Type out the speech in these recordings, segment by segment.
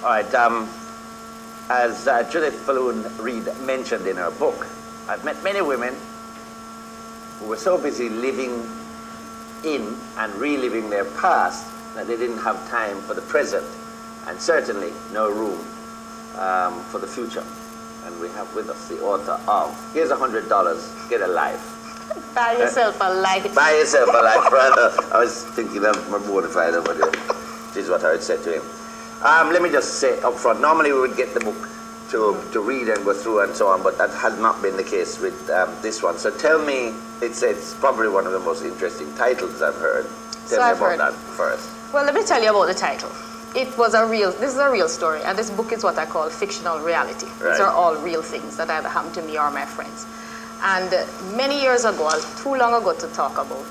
All right. As Judith Falloon Reed mentioned in her book, I've met many women who were so busy living in and reliving their past that they didn't have time for the present, and certainly no room for the future. And we have with us the author of Here's $100, Get a Life. Buy yourself a life. Buy yourself a life, brother. I was thinking of my mortified over there. This is what I would say to him. Let me just say up front, normally we would get the book to read and go through and so on, but that has not been the case with this one. So tell me, it's probably one of the most interesting titles I've heard. Tell me about that first. Well, let me tell you about the title. This is a real story, and this book is what I call fictional reality. Right. These are all real things that either happened to me or my friends. And many years ago, too long ago to talk about,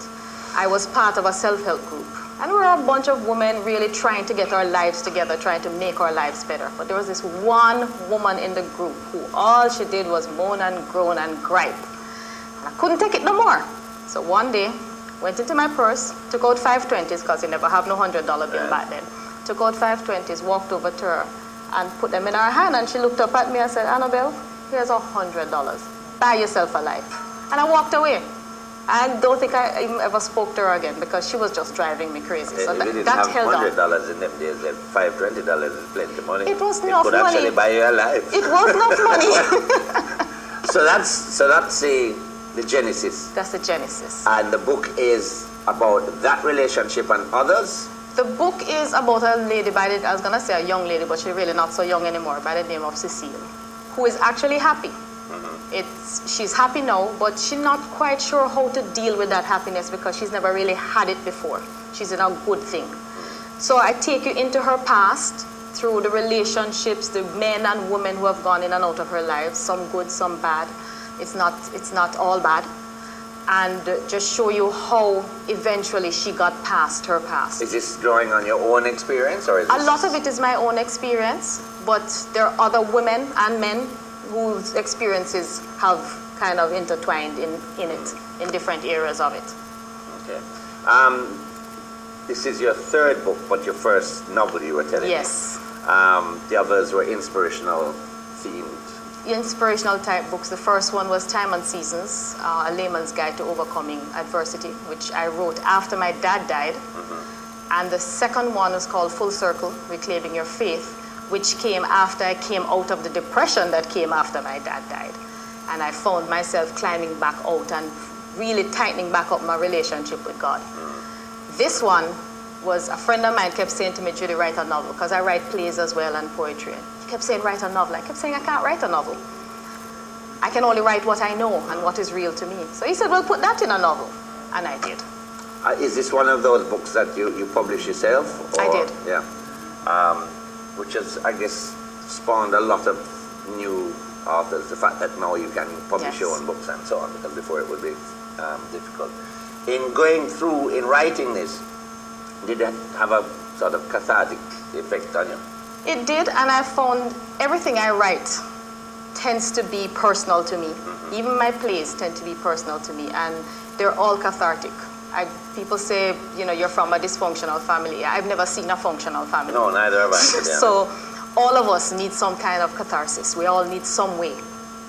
I was part of a self-help group. And we were a bunch of women really trying to get our lives together, trying to make our lives better. But there was this one woman in the group who all she did was moan and groan and gripe. And I couldn't take it no more. So one day, went into my purse, took out 520s, because you never have no $100 bill back then. Took out 520s, walked over to her, and put them in her hand. And she looked up at me and said, Annabelle, here's $100. Buy yourself a life. And I walked away. I don't think I even ever spoke to her again because she was just driving me crazy. So that held on. $100 in them days, then $520 is plenty of money. It was enough money. It could actually buy you a life. It was enough money. So that's the genesis. That's the genesis. And the book is about that relationship and others? The book is about a lady I was going to say a young lady, but she's really not so young anymore, by the name of Cecile, who is actually happy. She's happy now, but she's not quite sure how to deal with that happiness because she's never really had it before. She's in a good thing. So I take you into her past through the relationships, the men and women who have gone in and out of her life, some good, some bad. It's not all bad. And just show you how eventually she got past her past. Is this drawing on your own experience, or is this... A lot of it is my own experience, but there are other women and men whose experiences have kind of intertwined in it, in different areas of it. Okay. This is your third book, but your first novel, you were telling me. Yes. The others were inspirational themed. Inspirational type books. The first one was Time and Seasons, A Layman's Guide to Overcoming Adversity, which I wrote after my dad died. And the second one was called Full Circle, Reclaiming Your Faith, which came after I came out of the depression that came after my dad died. And I found myself climbing back out and really tightening back up my relationship with God. This one was, a friend of mine kept saying to me, Judy, write a novel, because I write plays as well and poetry. He kept saying, write a novel. I kept saying, I can't write a novel. I can only write what I know and what is real to me. So he said, well, put that in a novel. And I did. Is this one of those books that you publish yourself? Or? I did. Yeah. Which has, I guess, spawned a lot of new authors. The fact that now you can publish your own books and so on, because before it would be difficult. In going through, in writing this, did it have a sort of cathartic effect on you? It did, and I found everything I write tends to be personal to me. Even my plays tend to be personal to me, and they're all cathartic. People say, you're from a dysfunctional family. I've never seen a functional family. No, neither have I. So all of us need some kind of catharsis. We all need some way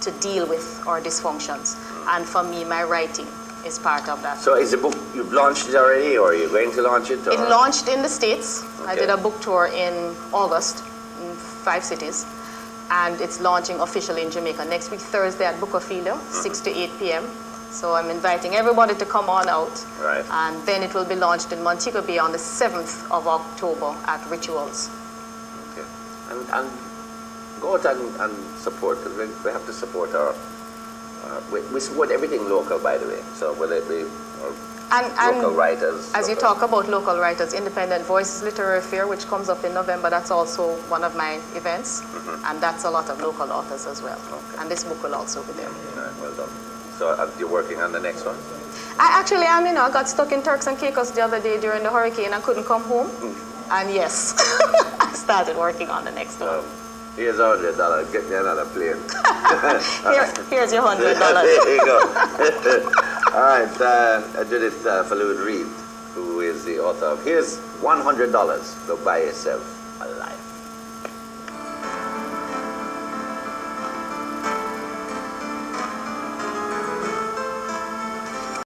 to deal with our dysfunctions. And for me, my writing is part of that. So is the book, you've launched it already, or are you going to launch it? Or? It launched in the States. Okay. I did a book tour in August in 5 cities. And it's launching officially in Jamaica next week, Thursday at Bucophilia, 6 to 8 p.m. So I'm inviting everybody to come on out. Right. And then it will be launched in Montego Bay on the 7th of October at Rituals. Okay. And go out and support, because we have to support our... we support everything local, by the way. So whether it be local writers... As you talk about local writers, Independent Voices Literary Fair, which comes up in November, that's also one of my events. And that's a lot of local authors as well. Okay. And this book will also be there. All right, well done. So you're working on the next one? I actually am, I got stuck in Turks and Caicos the other day during the hurricane. I couldn't come home. And yes, I started working on the next one. Here's $100, get me another plane. Here's your $100. There you go. All right, Judith Falloon Reed, who is the author of Here's $100, go buy yourself a life.